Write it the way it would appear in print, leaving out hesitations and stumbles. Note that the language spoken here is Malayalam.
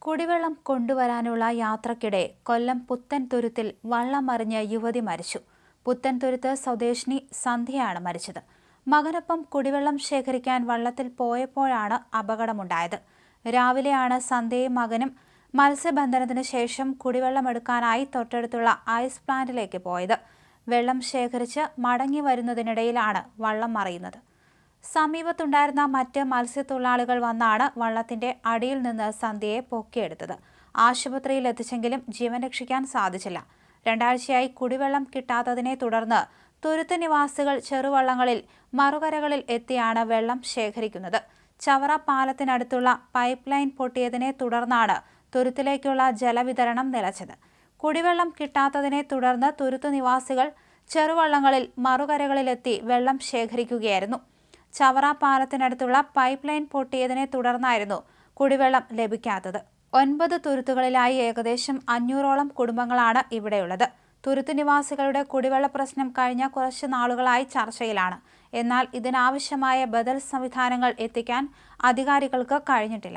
കുടിവെള്ളം കൊണ്ടുവരാനുള്ള യാത്രക്കിടെ കൊല്ലം പുത്തൻതുരുത്തിൽ വള്ളം മറിഞ്ഞ് യുവതി മരിച്ചു. പുത്തൻതുരുത്ത് സ്വദേശിനി സന്ധ്യയാണ് മരിച്ചത്. മകനൊപ്പം കുടിവെള്ളം ശേഖരിക്കാൻ വള്ളത്തിൽ പോയപ്പോഴാണ് അപകടമുണ്ടായത്. രാവിലെയാണ് സന്ധ്യയും മകനും മത്സ്യബന്ധനത്തിന് ശേഷം കുടിവെള്ളമെടുക്കാനായി തൊട്ടടുത്തുള്ള ഐസ് പ്ലാന്റിലേക്ക് പോയത്. വെള്ളം ശേഖരിച്ച് മടങ്ങി വരുന്നതിനിടയിലാണ് വള്ളം മറിയുന്നത്. സമീപത്തുണ്ടായിരുന്ന മറ്റ് മത്സ്യത്തൊഴിലാളികൾ വന്നാണ് വള്ളത്തിന്റെ അടിയിൽ നിന്ന് സന്ധ്യയെ പൊക്കിയെടുത്തത്. ആശുപത്രിയിൽ എത്തിച്ചെങ്കിലും ജീവൻ രക്ഷിക്കാൻ സാധിച്ചില്ല. 2 ആഴ്ചയായി കുടിവെള്ളം കിട്ടാത്തതിനെ തുടർന്ന് തുരുത്ത് നിവാസികൾ ചെറുവള്ളങ്ങളിൽ മറുകരകളിൽ എത്തിയാണ് വെള്ളം ശേഖരിക്കുന്നത്. ചവറ പാലത്തിനടുത്തുള്ള പൈപ്പ് ലൈൻ പൊട്ടിയതിനെ തുടർന്നാണ് തുരുത്തിലേക്കുള്ള ജലവിതരണം നിലച്ചത്. കുടിവെള്ളം കിട്ടാത്തതിനെ തുടർന്ന് തുരുത്ത് നിവാസികൾ ചെറുവള്ളങ്ങളിൽ മറുകരകളിലെത്തി വെള്ളം ശേഖരിക്കുകയായിരുന്നു. ചവറ പാലത്തിനടുത്തുള്ള പൈപ്പ് ലൈൻ പൊട്ടിയതിനെ തുടർന്നായിരുന്നു കുടിവെള്ളം ലഭിക്കാത്തത്. 9 തുരുത്തുകളിലായി ഏകദേശം 500ഓളം കുടുംബങ്ങളാണ് ഇവിടെയുള്ളത്. തുരുത്ത് നിവാസികളുടെ കുടിവെള്ള പ്രശ്നം കഴിഞ്ഞ കുറച്ച് നാളുകളായി ചർച്ചയിലാണ്. എന്നാൽ ഇതിനാവശ്യമായ ബദൽ സംവിധാനങ്ങൾ എത്തിക്കാൻ അധികാരികൾക്ക് കഴിഞ്ഞിട്ടില്ല.